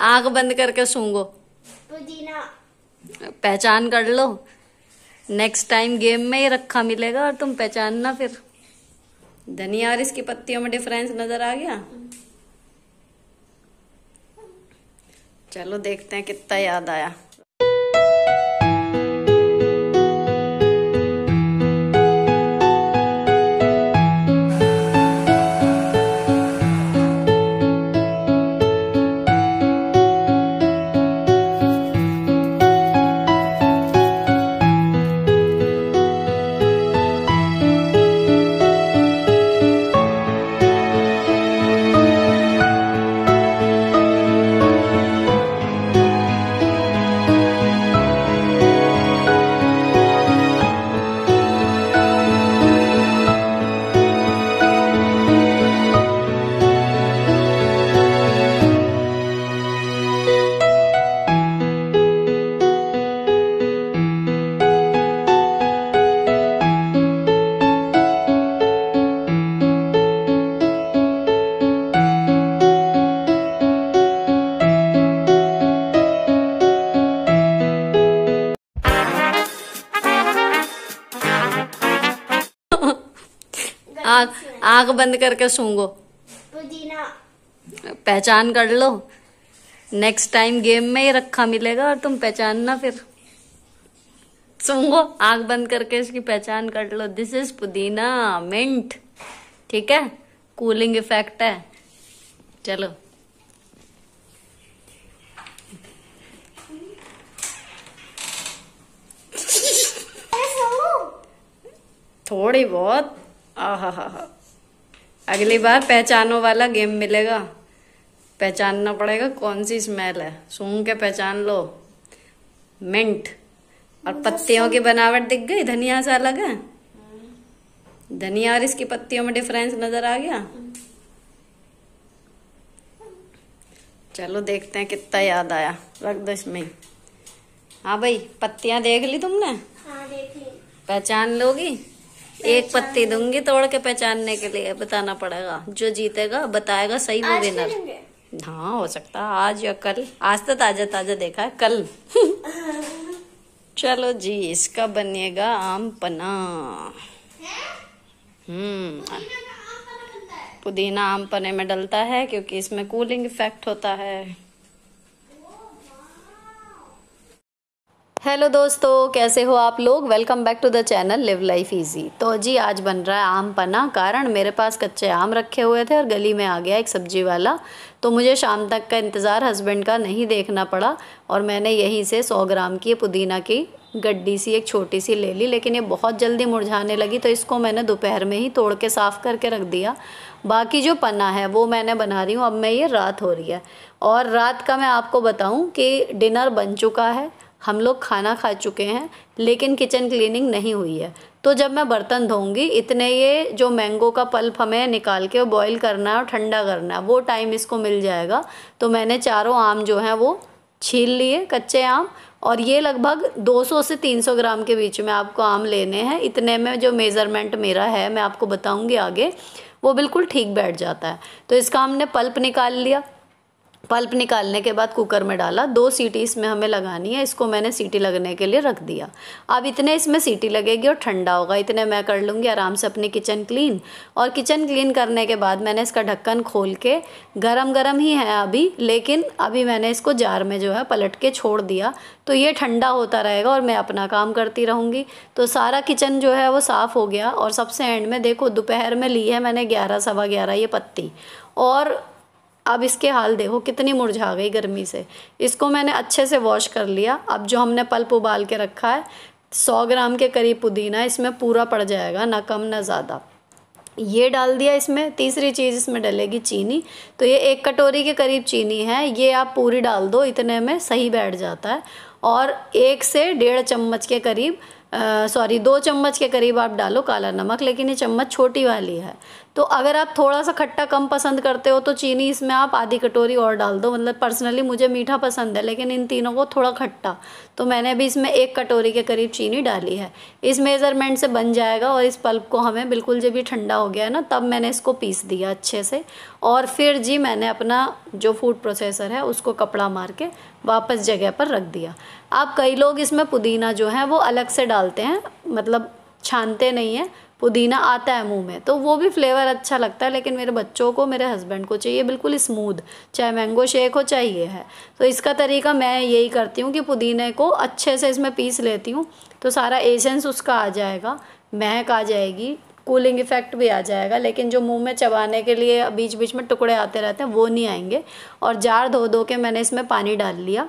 आंख बंद करके सूंघो, पुदीना। पहचान कर लो। नेक्स्ट टाइम गेम में ही रखा मिलेगा और तुम पहचानना फिर। धनिया और इसकी पत्तियों में डिफरेंस नजर आ गया। चलो देखते हैं कितना याद आया। आंख बंद करके सूंघो, पुदीना। पहचान कर लो। नेक्स्ट टाइम गेम में ही रखा मिलेगा और तुम पहचानना फिर। सूंघो, आंख बंद करके इसकी पहचान कर लो। दिस इज पुदीना मिंट। ठीक है, कूलिंग इफेक्ट है। चलो थोड़ी बहुत। आहा हा। अगली बार पहचानो वाला गेम मिलेगा। पहचानना पड़ेगा कौन सी स्मेल है। सूंघ के पहचान लो। मिंट। और पत्तियों की बनावट दिख गई, धनिया से अलग है। धनिया और इसकी पत्तियों में डिफरेंस नजर आ गया। चलो देखते हैं कितना याद आया। रख दो इसमें ही। हाँ भाई, पत्तियां देख ली तुमने? हाँ देख ली। पहचान लोगी? एक पत्ती दूंगी तोड़ के पहचानने के लिए। बताना पड़ेगा, जो जीतेगा बताएगा सही वो विनर। हाँ हो सकता है आज या कल। आज तो ताजा ताजा देखा है, कल चलो जी, इसका बनेगा आम पन्ना। पुदीना आम पन्ने में डलता है क्योंकि इसमें कूलिंग इफेक्ट होता है। हेलो दोस्तों, कैसे हो आप लोग? Welcome back to the channel live life easy. तो जी आज बन रहा है आम पन्ना। कारण मेरे पास कच्चे आम रखे हुए थे और गली में आ गया एक सब्जी वाला, तो मुझे शाम तक का इंतज़ार हस्बैंड का नहीं देखना पड़ा और मैंने यहीं से 100 ग्राम की पुदीना की गड्डी सी एक छोटी सी ले ली। लेकिन ये बहुत जल्दी मुरझाने लगी तो इसको मैंने दोपहर में ही तोड़ के साफ़ करके रख दिया। बाकी जो पन्ना है वो मैंने बना रही हूँ। अब मैं ये रात हो रही है और रात का मैं आपको बताऊँ कि डिनर बन चुका है, हम लोग खाना खा चुके हैं, लेकिन किचन क्लीनिंग नहीं हुई है। तो जब मैं बर्तन धोऊंगी इतने ये जो मैंगो का पल्प हमें निकाल के बॉईल करना है और ठंडा करना है, वो टाइम इसको मिल जाएगा। तो मैंने चारों आम जो हैं वो छील लिए, कच्चे आम। और ये लगभग 200 से 300 ग्राम के बीच में आपको आम लेने हैं। इतने में जो मेज़रमेंट मेरा है मैं आपको बताऊँगी आगे, वो बिल्कुल ठीक बैठ जाता है। तो इसका हमने पल्प निकाल लिया। पल्प निकालने के बाद कुकर में डाला। 2 सीटी इसमें हमें लगानी है। इसको मैंने सीटी लगने के लिए रख दिया। अब इतने इसमें सीटी लगेगी और ठंडा होगा, इतने मैं कर लूँगी आराम से अपनी किचन क्लीन। और किचन क्लीन करने के बाद मैंने इसका ढक्कन खोल के, गरम गरम ही है अभी, लेकिन अभी मैंने इसको जार में जो है पलट के छोड़ दिया। तो ये ठंडा होता रहेगा और मैं अपना काम करती रहूँगी। तो सारा किचन जो है वो साफ़ हो गया। और सबसे एंड में देखो, दोपहर में ली है मैंने 11 सवा 11 ये पत्ती, और अब इसके हाल देखो कितनी मुरझा गई गर्मी से। इसको मैंने अच्छे से वॉश कर लिया। अब जो हमने पल्प उबाल के रखा है, 100 ग्राम के करीब पुदीना इसमें पूरा पड़ जाएगा, ना कम ना ज़्यादा। ये डाल दिया इसमें। तीसरी चीज़ इसमें डलेगी चीनी। तो ये 1 कटोरी के करीब चीनी है, ये आप पूरी डाल दो, इतने में सही बैठ जाता है। और 1 से 1.5 चम्मच के करीब 2 चम्मच के करीब आप डालो काला नमक, लेकिन ये चम्मच छोटी वाली है। तो अगर आप थोड़ा सा खट्टा कम पसंद करते हो तो चीनी इसमें आप आधी कटोरी और डाल दो। मतलब पर्सनली मुझे मीठा पसंद है लेकिन इन तीनों को थोड़ा खट्टा, तो मैंने भी इसमें 1 कटोरी के करीब चीनी डाली है। इस मेज़रमेंट से बन जाएगा। और इस पल्प को हमें बिल्कुल जब ये ठंडा हो गया है ना, तब मैंने इसको पीस दिया अच्छे से। और फिर जी मैंने अपना जो फूड प्रोसेसर है उसको कपड़ा मार के वापस जगह पर रख दिया। अब कई लोग इसमें पुदीना जो है वो अलग से डालते हैं, मतलब छानते नहीं हैं, पुदीना आता है मुंह में तो वो भी फ्लेवर अच्छा लगता है। लेकिन मेरे बच्चों को, मेरे हस्बैंड को चाहिए बिल्कुल स्मूथ, चाहे मैंगो शेक हो चाहे ये है। तो इसका तरीका मैं यही करती हूँ कि पुदीने को अच्छे से इसमें पीस लेती हूँ, तो सारा एसेंस उसका आ जाएगा, महक आ जाएगी, कूलिंग इफेक्ट भी आ जाएगा। लेकिन जो मुंह में चबाने के लिए बीच बीच में टुकड़े आते रहते हैं वो नहीं आएंगे। और जार धो धो के मैंने इसमें पानी डाल लिया।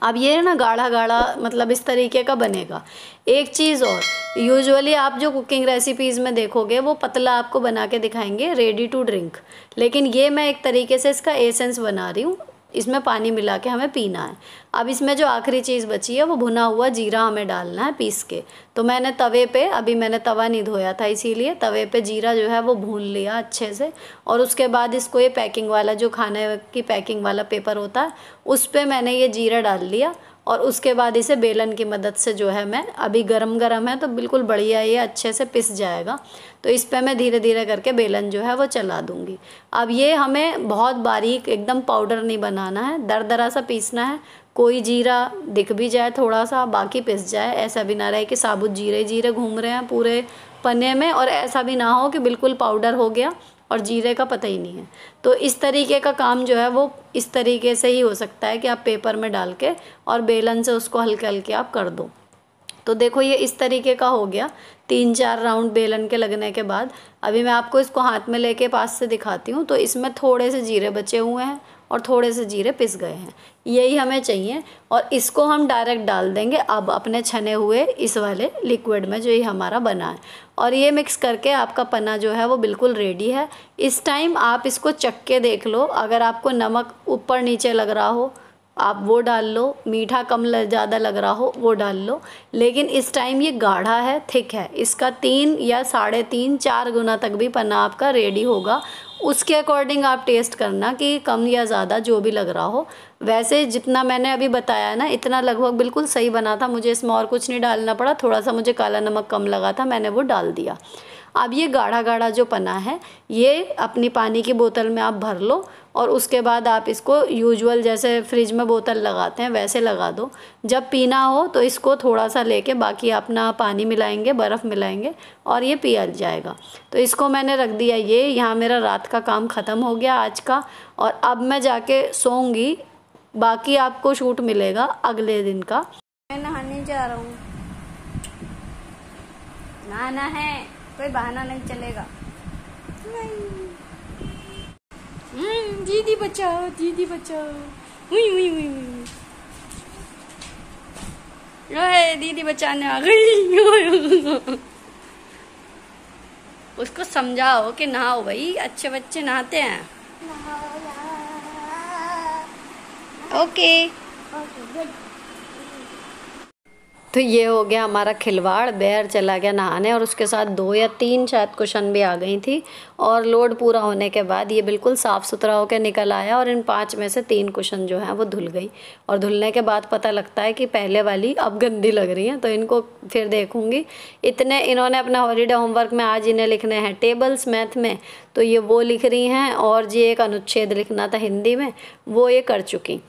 अब ये ना गाढ़ा गाढ़ा मतलब इस तरीके का बनेगा। एक चीज़ और, यूजुअली आप जो कुकिंग रेसिपीज़ में देखोगे वो पतला आपको बना के दिखाएंगे, रेडी टू ड्रिंक। लेकिन ये मैं एक तरीके से इसका एसेंस बना रही हूँ, इसमें पानी मिला के हमें पीना है। अब इसमें जो आखिरी चीज़ बची है वो भुना हुआ जीरा हमें डालना है पीस के। तो मैंने तवे पे, अभी मैंने तवा नहीं धोया था इसीलिए तवे पे जीरा जो है वो भून लिया अच्छे से। और उसके बाद इसको ये पैकिंग वाला, जो खाने की पैकिंग वाला पेपर होता है, उस पर मैंने ये जीरा डाल लिया। और उसके बाद इसे बेलन की मदद से जो है मैं, अभी गरम गरम है तो बिल्कुल बढ़िया ये अच्छे से पिस जाएगा। तो इस पे मैं धीरे धीरे करके बेलन जो है वो चला दूंगी। अब ये हमें बहुत बारीक एकदम पाउडर नहीं बनाना है, दरदरा सा पीसना है। कोई जीरा दिख भी जाए थोड़ा सा, बाकी पिस जाए, ऐसा भी ना रहे कि साबुत जीरे जीरे घूम रहे हैं पूरे पन्ने में, और ऐसा भी ना हो कि बिल्कुल पाउडर हो गया और जीरे का पता ही नहीं है। तो इस तरीके का काम जो है वो इस तरीके से ही हो सकता है कि आप पेपर में डाल के और बेलन से उसको हल्के हल्के आप कर दो। तो देखो ये इस तरीके का हो गया 3-4 राउंड बेलन के लगने के बाद। अभी मैं आपको इसको हाथ में लेके पास से दिखाती हूँ। तो इसमें थोड़े से जीरे बचे हुए हैं और थोड़े से जीरे पिस गए हैं, यही हमें चाहिए। और इसको हम डायरेक्ट डाल देंगे अब अपने छने हुए इस वाले लिक्विड में जो ये हमारा बना है। और ये मिक्स करके आपका पन्ना जो है वो बिल्कुल रेडी है। इस टाइम आप इसको चख के देख लो, अगर आपको नमक ऊपर नीचे लग रहा हो आप वो डाल लो, मीठा कम ज़्यादा लग रहा हो वो डाल लो। लेकिन इस टाइम ये गाढ़ा है, थिक है, इसका 3 या 3.5-4 गुना तक भी पन्ना आपका रेडी होगा। उसके अकॉर्डिंग आप टेस्ट करना कि कम या ज़्यादा जो भी लग रहा हो। वैसे जितना मैंने अभी बताया ना, इतना लगभग बिल्कुल सही बना था, मुझे इसमें और कुछ नहीं डालना पड़ा। थोड़ा सा मुझे काला नमक कम लगा था, मैंने वो डाल दिया। अब ये गाढ़ा गाढ़ा जो पन्ना है ये अपनी पानी की बोतल में आप भर लो। और उसके बाद आप इसको यूजुअल जैसे फ्रिज में बोतल लगाते हैं वैसे लगा दो। जब पीना हो तो इसको थोड़ा सा लेके बाकी अपना पानी मिलाएंगे, बर्फ़ मिलाएंगे और ये पिया जाएगा। तो इसको मैंने रख दिया, ये यहाँ मेरा रात का काम ख़त्म हो गया आज का। और अब मैं जाके सोऊंगी, बाकी आपको शूट मिलेगा अगले दिन का। मैं नहाने जा रहा हूँ, नहाना है, कोई बहाना नहीं चलेगा। दीदी बचाओ, दीदी बचाओ, हुई हुई हुई हुई, दीदी बचाने आ गई। उसको समझाओ कि नहाओ भाई, अच्छे बच्चे नहाते हैं। ओके तो ये हो गया हमारा खिलवाड़। बेर चला गया नहाने और उसके साथ 2 या 3 शायद कुशन भी आ गई थी। और लोड पूरा होने के बाद ये बिल्कुल साफ़ सुथरा होकर निकल आया और इन 5 में से 3 कुशन जो हैं वो धुल गई। और धुलने के बाद पता लगता है कि पहले वाली अब गंदी लग रही हैं, तो इनको फिर देखूँगी। इतने इन्होंने अपना हॉलीडे होमवर्क में आज इन्हें लिखने हैं टेबल्स मैथ में, तो ये वो लिख रही हैं। और जी एक अनुच्छेद लिखना था हिंदी में, वो ये कर चुकी।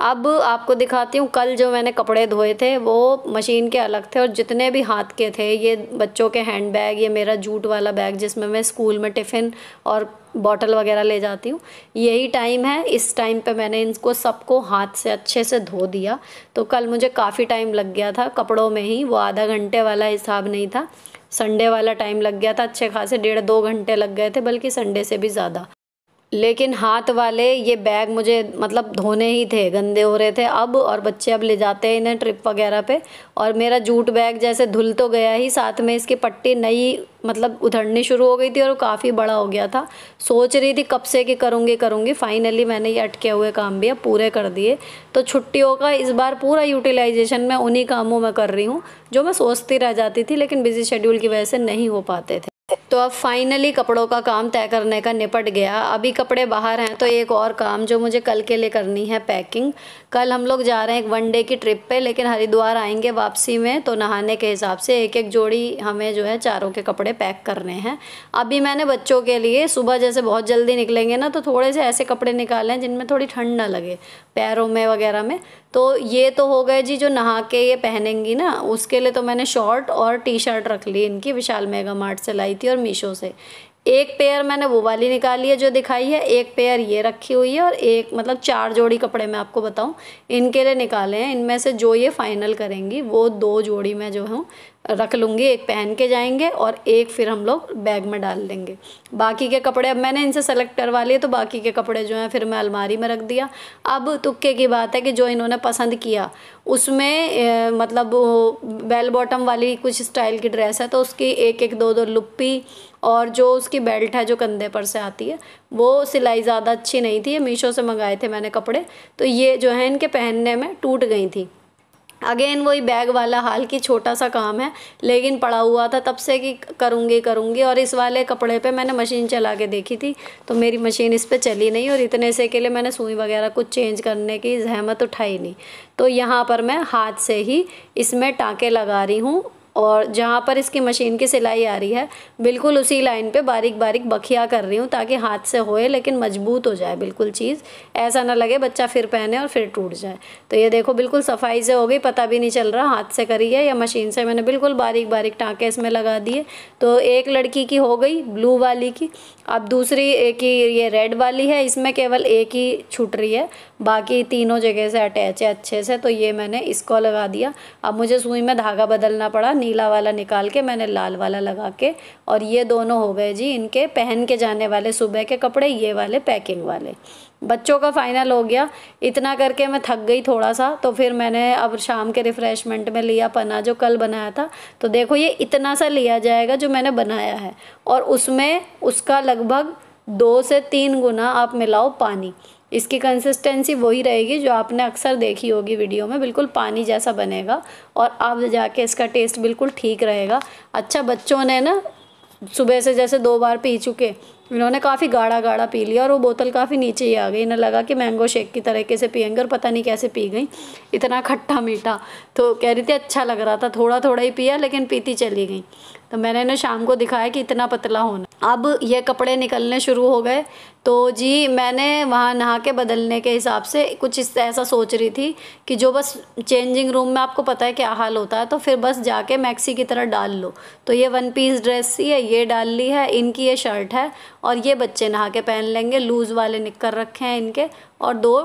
अब आपको दिखाती हूँ, कल जो मैंने कपड़े धोए थे वो मशीन के अलग थे और जितने भी हाथ के थे, ये बच्चों के हैंड बैग, ये मेरा जूट वाला बैग जिसमें मैं स्कूल में टिफ़िन और बॉटल वगैरह ले जाती हूँ, यही टाइम है। इस टाइम पे मैंने इनको सबको हाथ से अच्छे से धो दिया। तो कल मुझे काफ़ी टाइम लग गया था कपड़ों में ही, वो आधा घंटे वाला हिसाब नहीं था, संडे वाला टाइम लग गया था, अच्छे खासे 1.5-2 घंटे लग गए थे, बल्कि संडे से भी ज़्यादा। लेकिन हाथ वाले ये बैग मुझे मतलब धोने ही थे, गंदे हो रहे थे अब। और बच्चे अब ले जाते हैं इन्हें ट्रिप वगैरह पे। और मेरा जूट बैग जैसे धुल तो गया ही, साथ में इसकी पट्टी नई मतलब उधड़नी शुरू हो गई थी और काफ़ी बड़ा हो गया था। सोच रही थी कब से कि करूँगी, फाइनली मैंने ये अटके हुए काम भी अब पूरे कर दिए। तो छुट्टियों का इस बार पूरा यूटिलाइजेशन मैं उन्हीं कामों में कर रही हूँ जो मैं सोचती रह जाती थी, लेकिन बिजी शेड्यूल की वजह से नहीं हो पाते थे। तो अब फाइनली कपड़ों का काम तय करने का निपट गया। अभी कपड़े बाहर हैं तो एक और काम जो मुझे कल के लिए करनी है, पैकिंग। कल हम लोग जा रहे हैं एक वनडे की ट्रिप पे, लेकिन हरिद्वार आएंगे वापसी में, तो नहाने के हिसाब से एक एक जोड़ी हमें जो है चारों के कपड़े पैक करने हैं। अभी मैंने बच्चों के लिए सुबह जैसे बहुत जल्दी निकलेंगे ना, तो थोड़े से ऐसे कपड़े निकाले हैं जिनमें थोड़ी ठंड ना लगे पैरों में वगैरह में। तो ये तो हो गए जी जो नहा के ये पहनेंगी ना, उसके लिए तो मैंने शॉर्ट और टी शर्ट रख ली इनकी, विशाल मेगा मार्ट से लाई थी और मीशो से। एक पेयर मैंने वो वाली निकाली है जो दिखाई है, एक पेयर ये रखी हुई है, और एक मतलब 4 जोड़ी कपड़े मैं आपको बताऊं इनके लिए निकाले हैं। इनमें से जो ये फाइनल करेंगी वो 2 जोड़ी मैं जो हूँ रख लूँगी, एक पहन के जाएंगे और एक फिर हम लोग बैग में डाल लेंगे। बाकी के कपड़े अब मैंने इनसे सेलेक्ट करवा लिए, तो बाकी के कपड़े जो हैं फिर मैं अलमारी में रख दिया। अब तुक्के की बात है कि जो इन्होंने पसंद किया उसमें मतलब बेल बॉटम वाली कुछ स्टाइल की ड्रेस है, तो उसकी एक एक 2 2 लुप्पी, और जो उसकी बेल्ट है जो कंधे पर से आती है वो सिलाई ज़्यादा अच्छी नहीं थी। ये मीशो से मंगाए थे मैंने कपड़े, तो ये जो है इनके पहनने में टूट गई थी। अगेन वही बैग वाला हाल कि छोटा सा काम है, लेकिन पड़ा हुआ था तब से कि करूँगी। और इस वाले कपड़े पे मैंने मशीन चला के देखी थी, तो मेरी मशीन इस पे चली नहीं, और इतने से के लिए मैंने सुई वगैरह कुछ चेंज करने की जहमत उठाई नहीं। तो यहाँ पर मैं हाथ से ही इसमें टाँके लगा रही हूँ, और जहाँ पर इसकी मशीन की सिलाई आ रही है बिल्कुल उसी लाइन पे बारीक बारीक बखिया कर रही हूँ, ताकि हाथ से होए लेकिन मजबूत हो जाए बिल्कुल चीज़, ऐसा ना लगे बच्चा फिर पहने और फिर टूट जाए। तो ये देखो बिल्कुल सफाई से हो गई, पता भी नहीं चल रहा हाथ से करी है या मशीन से। मैंने बिल्कुल बारीक बारीक टाँके इसमें लगा दिए। तो एक लड़की की हो गई ब्लू वाली की, अब दूसरी एक ही ये रेड वाली है, इसमें केवल एक ही छूट रही है, बाकी तीनों जगह से अटैच है अच्छे से। तो ये मैंने इसको लगा दिया। अब मुझे सुई में धागा बदलना पड़ा, नीला वाला निकाल के मैंने लाल वाला लगा के, और ये दोनों हो गए जी इनके पहन के जाने वाले सुबह के कपड़े, ये वाले पैकिंग वाले। बच्चों का फाइनल हो गया। इतना करके मैं थक गई थोड़ा सा, तो फिर मैंने अब शाम के रिफ़्रेशमेंट में लिया पन्ना जो कल बनाया था। तो देखो ये इतना सा लिया जाएगा जो मैंने बनाया है, और उसमें उसका लगभग 2 से 3 गुना आप मिलाओ पानी। इसकी कंसिस्टेंसी वही रहेगी जो आपने अक्सर देखी होगी वीडियो में, बिल्कुल पानी जैसा बनेगा, और अब जाके इसका टेस्ट बिल्कुल ठीक रहेगा। अच्छा बच्चों ने ना सुबह से जैसे 2 बार पी चुके, इन्होंने काफ़ी गाढ़ा गाढ़ा पी लिया, और वो बोतल काफ़ी नीचे ही आ गई। इन्हें लगा कि मैंगो शेक की तरीके से पियेंगे, और पता नहीं कैसे पी गई, इतना खट्टा मीठा। तो कह रही थी अच्छा लग रहा था, थोड़ा थोड़ा ही पिया लेकिन पीती चली गई। तो मैंने इन्हें शाम को दिखाया कि इतना पतला होना। अब ये कपड़े निकलने शुरू हो गए, तो जी मैंने वहाँ नहा के बदलने के हिसाब से कुछ इस ऐसा सोच रही थी कि जो बस चेंजिंग रूम में आपको पता है क्या हाल होता है, तो फिर बस जाके मैक्सी की तरह डाल लो। तो ये 1 पीस ड्रेस ही है, ये डाल ली है, इनकी ये शर्ट है, और ये बच्चे नहा के पहन लेंगे। लूज़ वाले निक्कर रखे हैं इनके, और 2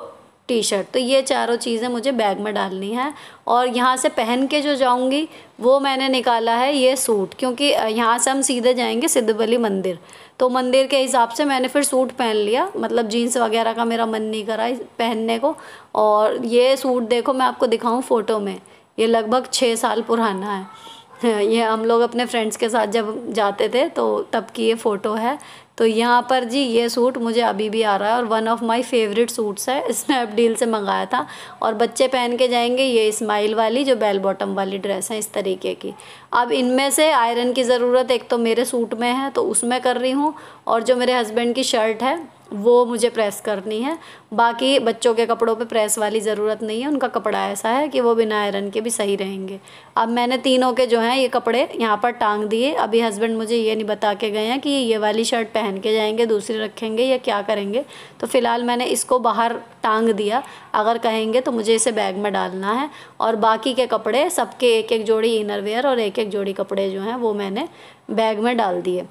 टी शर्ट। तो ये चारों चीज़ें मुझे बैग में डालनी है। और यहाँ से पहन के जो जाऊँगी वो मैंने निकाला है ये सूट, क्योंकि यहाँ से हम सीधे जाएंगे सिद्धबली मंदिर, तो मंदिर के हिसाब से मैंने फिर सूट पहन लिया। मतलब जीन्स वगैरह का मेरा मन नहीं करा पहनने को। और ये सूट देखो मैं आपको दिखाऊँ फ़ोटो में, ये लगभग 6 साल पुराना है। ये हम लोग अपने फ्रेंड्स के साथ जब जाते थे तो तब की ये फ़ोटो है। तो यहाँ पर जी ये सूट मुझे अभी भी आ रहा है, और one of my favourite suits है, स्नैपडील से मंगाया था। और बच्चे पहन के जाएंगे ये स्माइल वाली जो बेल बॉटम वाली ड्रेस है इस तरीके की। अब इनमें से आयरन की ज़रूरत एक तो मेरे सूट में है, तो उसमें कर रही हूँ, और जो मेरे हस्बैंड की शर्ट है वो मुझे प्रेस करनी है। बाकी बच्चों के कपड़ों पे प्रेस वाली ज़रूरत नहीं है, उनका कपड़ा ऐसा है कि वो बिना आयरन के भी सही रहेंगे। अब मैंने तीनों के जो हैं ये कपड़े यहाँ पर टांग दिए। अभी हस्बैंड मुझे ये नहीं बता के गए हैं कि ये वाली शर्ट पहन के जाएंगे, दूसरी रखेंगे या क्या करेंगे। तो फ़िलहाल मैंने इसको बाहर टांग दिया, अगर कहेंगे तो मुझे इसे बैग में डालना है। और बाकी के कपड़े सबके एक एक जोड़ी इनर वेयर और एक एक जोड़ी कपड़े जो हैं वो मैंने बैग में डाल दिए।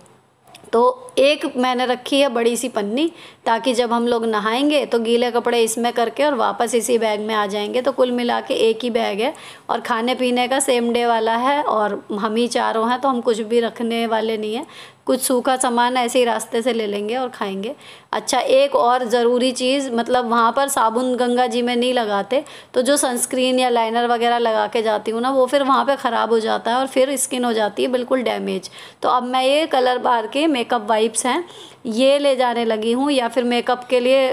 तो एक मैंने रखी है बड़ी सी पन्नी, ताकि जब हम लोग नहाएंगे तो गीले कपड़े इसमें करके और वापस इसी बैग में आ जाएंगे। तो कुल मिला के एक ही बैग है, और खाने पीने का सेम डे वाला है, और हम ही चारों हैं तो हम कुछ भी रखने वाले नहीं हैं। कुछ सूखा सामान ऐसे ही रास्ते से ले लेंगे और खाएंगे। अच्छा एक और ज़रूरी चीज़, मतलब वहाँ पर साबुन गंगा जी में नहीं लगाते, तो जो सनस्क्रीन या लाइनर वगैरह लगा के जाती हूँ ना, वो फिर वहाँ पे ख़राब हो जाता है और फिर स्किन हो जाती है बिल्कुल डैमेज। तो अब मैं ये कलर बार के मेकअप वाइप्स हैं ये ले जाने लगी हूँ, या फिर मेकअप के लिए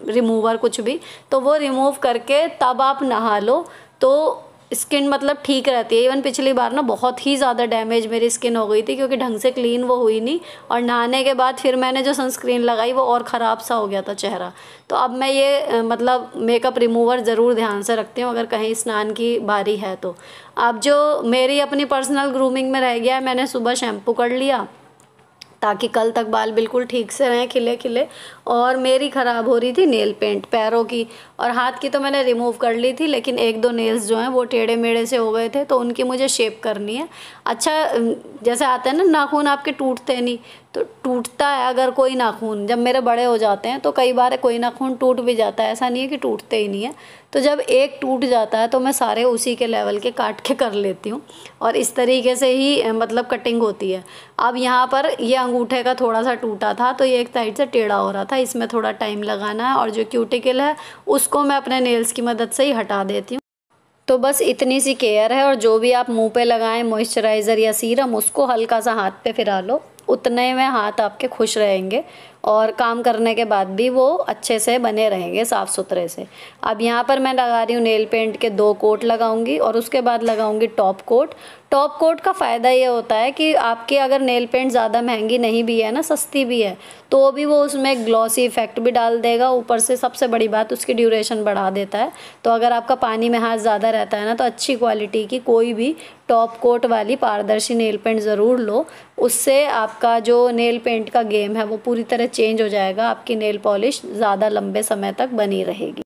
रिमूवर कुछ भी, तो वो रिमूव करके तब आप नहा लो तो स्किन मतलब ठीक रहती है। इवन पिछली बार ना बहुत ही ज़्यादा डैमेज मेरी स्किन हो गई थी, क्योंकि ढंग से क्लीन वो हुई नहीं, और नहाने के बाद फिर मैंने जो सनस्क्रीन लगाई वो और ख़राब सा हो गया था चेहरा। तो अब मैं ये मतलब मेकअप रिमूवर ज़रूर ध्यान से रखती हूँ अगर कहीं स्नान की बारी है तो। अब जो मेरी अपनी पर्सनल ग्रूमिंग में रह गया है, मैंने सुबह शैम्पू कर लिया ताकि कल तक बाल बिल्कुल ठीक से रहें, खिले खिले। और मेरी ख़राब हो रही थी नेल पेंट पैरों की, और हाथ की तो मैंने रिमूव कर ली थी, लेकिन एक दो नेल्स जो हैं वो टेढ़े मेढ़े से हो गए थे, तो उनकी मुझे शेप करनी है। अच्छा, जैसे आते हैं ना नाखून आपके टूटते नहीं, तो टूटता है अगर कोई नाखून, जब मेरे बड़े हो जाते हैं तो कई बार कोई नाखून टूट भी जाता है, ऐसा नहीं है कि टूटते ही नहीं है। तो जब एक टूट जाता है तो मैं सारे उसी के लेवल के काट के कर लेती हूँ, और इस तरीके से ही मतलब कटिंग होती है। अब यहाँ पर ये अंगूठे का थोड़ा सा टूटा था, तो ये एक साइड से टेढ़ा हो रहा था, इसमें थोड़ा टाइम लगाना है, और जो क्यूटिकल है उसको मैं अपने नेल्स की मदद से ही हटा देती हूँ। तो बस इतनी सी केयर है, और जो भी आप मुंह पे लगाएं मॉइस्चराइज़र या सीरम, उसको हल्का सा हाथ पे फिरा लो, उतने में हाथ आपके खुश रहेंगे, और काम करने के बाद भी वो अच्छे से बने रहेंगे साफ़ सुथरे से। अब यहाँ पर मैं लगा रही हूँ नेल पेंट के 2 कोट लगाऊंगी, और उसके बाद लगाऊंगी टॉप कोट। टॉप कोट का फ़ायदा ये होता है कि आपके अगर नेल पेंट ज़्यादा महंगी नहीं भी है ना, सस्ती भी है, तो भी वो उसमें ग्लॉसी इफ़ेक्ट भी डाल देगा। ऊपर से सबसे बड़ी बात उसकी ड्यूरेशन बढ़ा देता है। तो अगर आपका पानी में हाथ ज़्यादा रहता है ना, तो अच्छी क्वालिटी की कोई भी टॉप कोट वाली पारदर्शी नेल पेंट ज़रूर लो। उससे आपका जो नेल पेंट का गेम है वो पूरी तरह चेंज हो जाएगा, आपकी नेल पॉलिश ज़्यादा लंबे समय तक बनी रहेगी।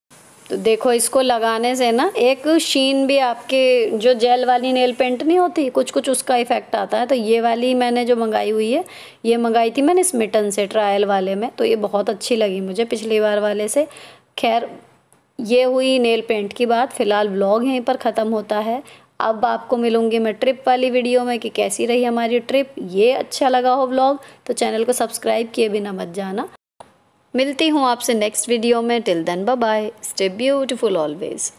तो देखो, इसको लगाने से ना एक शीन भी, आपके जो जेल वाली नेल पेंट नहीं होती कुछ कुछ, उसका इफ़ेक्ट आता है। तो ये वाली मैंने जो मंगाई हुई है, ये मंगाई थी मैंने स्मिटन से ट्रायल वाले में, तो ये बहुत अच्छी लगी मुझे पिछली बार वाले से। खैर, ये हुई नेल पेंट की बात। फ़िलहाल व्लॉग यहीं पर ख़त्म होता है। अब आपको मिलूंगी मैं ट्रिप वाली वीडियो में कि कैसी रही हमारी ट्रिप। ये अच्छा लगा हो व्लॉग तो चैनल को सब्सक्राइब किए बिना मत जाना। मिलती हूँ आपसे नेक्स्ट वीडियो में। Till then bye bye, stay beautiful always.